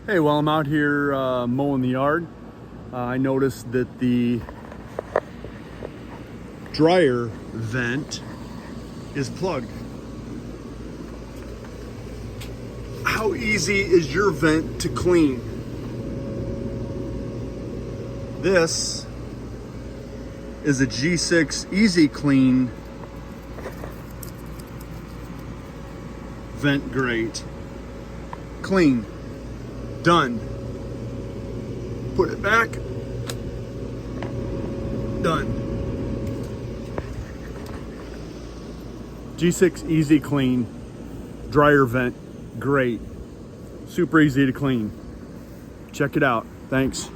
Hey, while I'm out here mowing the yard, I noticed that the dryer vent is plugged. How easy is your vent to clean? This is a G6 EEzy Clean vent grate. Clean. Done. Put it back. Done. G6 EEzy Clean dryer vent grate. Super easy to clean. Check it out. Thanks.